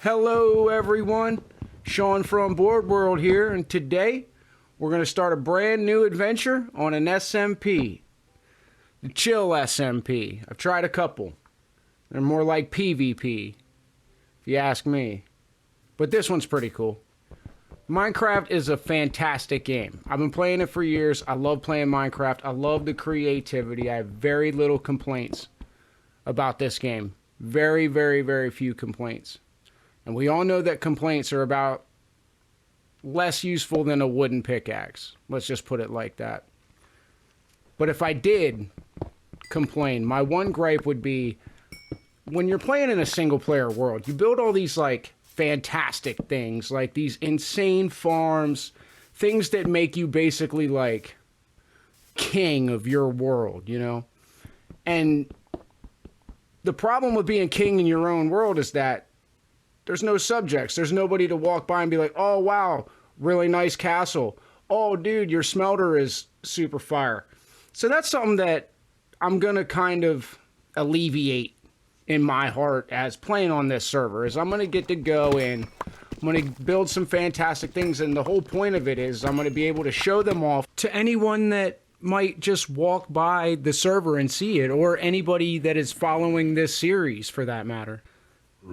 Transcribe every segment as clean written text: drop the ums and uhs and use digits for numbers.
Hello everyone, Sean from Board World here, and today we're going to start a brand new adventure on an SMP. The Chill SMP. I've tried a couple. They're more like PvP, if you ask me. But this one's pretty cool. Minecraft is a fantastic game. I've been playing it for years. I love playing Minecraft. I love the creativity. I have very little complaints about this game. Very, very, very few complaints. And we all know that complaints are about less useful than a wooden pickaxe. Let's just put it like that. But if I did complain, my one gripe would be, when you're playing in a single player world, you build all these like fantastic things, like these insane farms, things that make you basically like king of your world, you know? And the problem with being king in your own world is that there's no subjects. There's nobody to walk by and be like, oh, wow, really nice castle. Oh, dude, your smelter is super fire. So that's something that I'm going to kind of alleviate in my heart as playing on this server. Is I'm going to get to go in. I'm going to build some fantastic things. And the whole point of it is I'm going to be able to show them off to anyone that might just walk by the server and see it, or anybody that is following this series for that matter.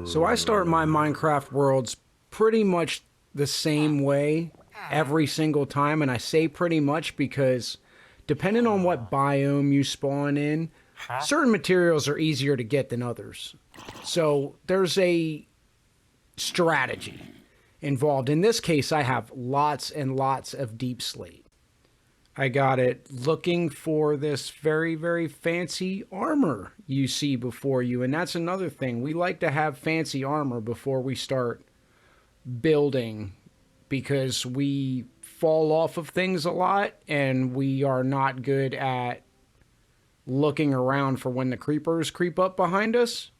So I start my Minecraft worlds pretty much the same way every single time, and I say pretty much because depending on what biome you spawn in, certain materials are easier to get than others. So there's a strategy involved. In this case, I have lots and lots of deep slate. I got it looking for this very, very fancy armor you see before you. And that's another thing. We like to have fancy armor before we start building because we fall off of things a lot and we are not good at looking around for when the creepers creep up behind us.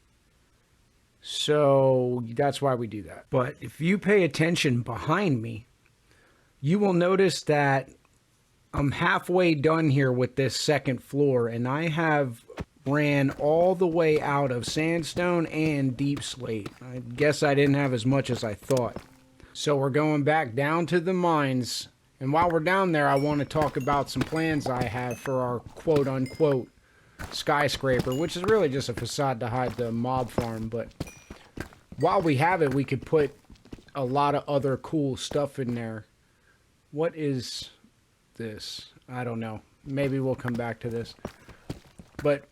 So that's why we do that. But if you pay attention behind me, you will notice that I'm halfway done here with this second floor, and I have ran all the way out of sandstone and deep slate. I guess I didn't have as much as I thought. So we're going back down to the mines, and while we're down there, I want to talk about some plans I have for our quote-unquote skyscraper, which is really just a facade to hide the mob farm, but while we have it, we could put a lot of other cool stuff in there. What is this? I don't know. Maybe we'll come back to this. But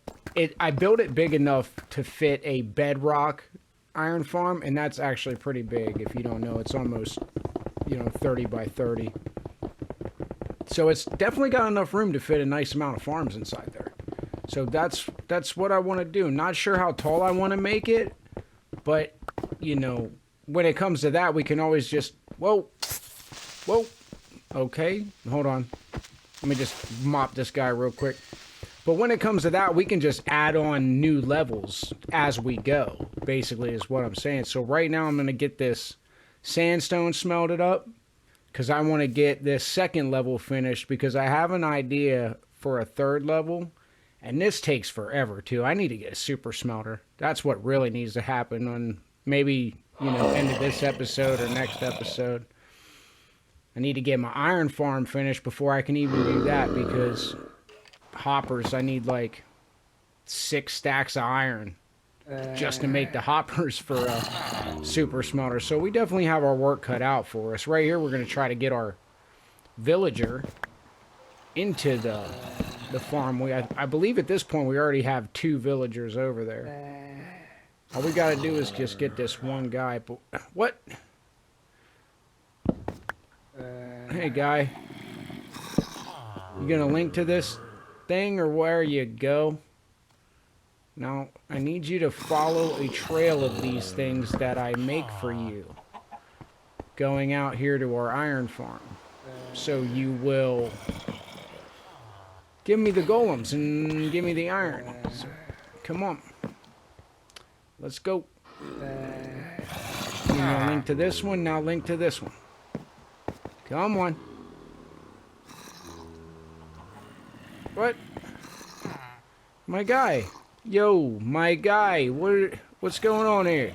I built it big enough to fit a bedrock iron farm, and that's actually pretty big. If you don't know, it's almost, 30 by 30. So it's definitely got enough room to fit a nice amount of farms inside there. So that's what I want to do. Not sure how tall I want to make it, but when it comes to that, we can always just whoa. Okay, hold on. Let me just mop this guy real quick. But when it comes to that, we can just add on new levels as we go, basically is what I'm saying. So right now I'm going to get this sandstone smelted up because I want to get this second level finished because I have an idea for a third level. And this takes forever, too. I need to get a super smelter. That's what really needs to happen on maybe, end of this episode or next episode. I need to get my iron farm finished before I can even do that because hoppers, I need like 6 stacks of iron just to make the hoppers for a super smelter. So we definitely have our work cut out for us. Right here, we're going to try to get our villager into the farm. I believe at this point we already have 2 villagers over there. All we got to do is just get this one guy. What? Hey, guy. You gonna link to this thing or where you go? Now, I need you to follow a trail of these things that I make for you. Going out here to our iron farm. So you will give me the golems and give me the iron. So, come on. Let's go. You gonna link to this one, now link to this one. Come on. What? My guy. Yo, my guy. What's going on here?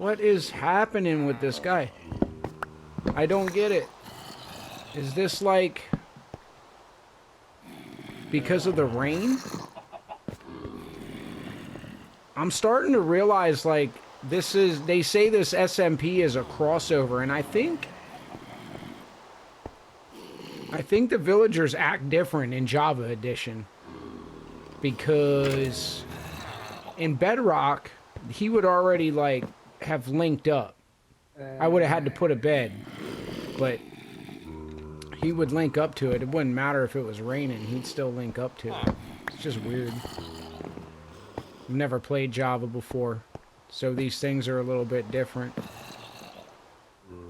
What is happening with this guy? I don't get it. Is this like because of the rain? I'm starting to realize like this is, they say this SMP is a crossover, and I think the villagers act different in Java Edition, because in Bedrock he would already like have linked up. I would have had to put a bed, but he would link up to it. It wouldn't matter if it was raining, he'd still link up to it. It's just weird. I've never played Java before, so these things are a little bit different,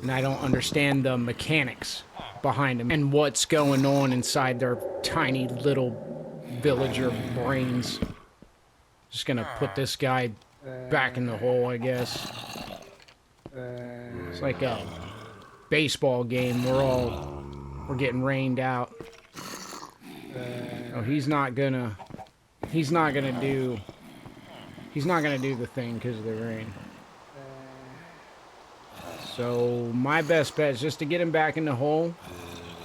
and I don't understand the mechanics behind them and what's going on inside their tiny little villager brains. Just gonna put this guy back in the hole, I guess. It's like a baseball game. We're getting rained out. Oh, he's not gonna do the thing because of the rain. So my best bet is just to get him back in the hole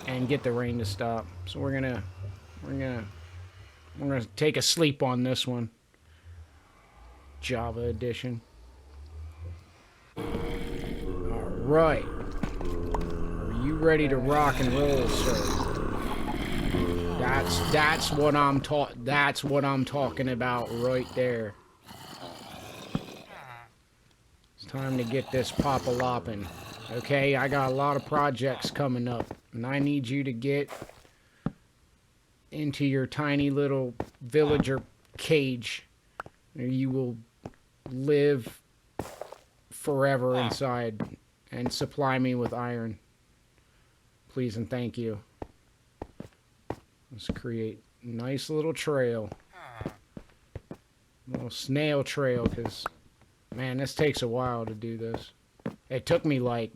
and get the rain to stop. So we're gonna take a sleep on this one. Java Edition. Alright. Are you ready to rock and roll, sir? That's what I'm talking about right there. It's time to get this pop-a-loppin'. Okay, I got a lot of projects coming up, and I need you to get into your tiny little villager cage. You will live forever inside and supply me with iron. Please and thank you. Let's create a nice little trail. A little snail trail, because, man, this takes a while to do this. It took me like,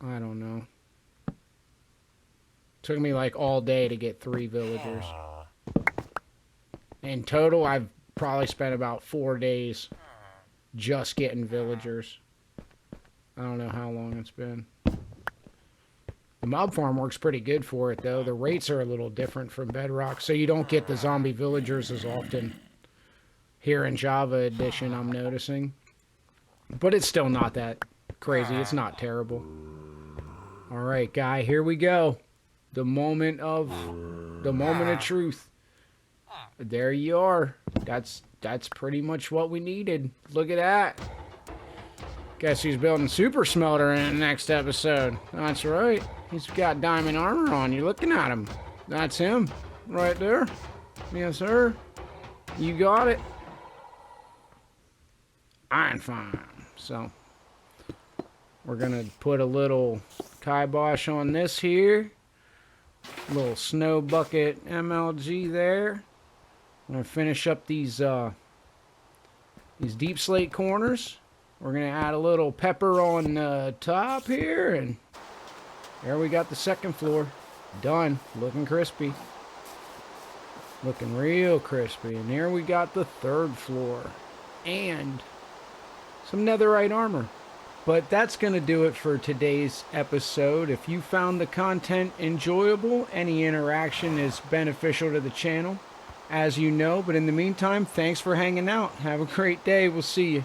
I don't know. It took me like all day to get 3 villagers. In total, I've probably spent about 4 days just getting villagers. I don't know how long it's been. The mob farm works pretty good for it, though. The rates are a little different from Bedrock, so you don't get the zombie villagers as often here in Java Edition, I'm noticing. But it's still not that crazy. It's not terrible. Alright, guy, here we go. The moment of truth. There you are. That's pretty much what we needed. Look at that. Guess who's building super smelter in the next episode? That's right. He's got diamond armor on. You're looking at him. That's him. Right there. Yes, sir. You got it. Iron fine. So, we're going to put a little kibosh on this here. Little snow bucket MLG there. I'm going to finish up these deep slate corners. We're going to add a little pepper on the top here, and there we got the second floor. Done. Looking crispy. Looking real crispy. And here we got the third floor. And some netherite armor. But that's going to do it for today's episode. If you found the content enjoyable, any interaction is beneficial to the channel, as you know. But in the meantime, thanks for hanging out. Have a great day. We'll see you.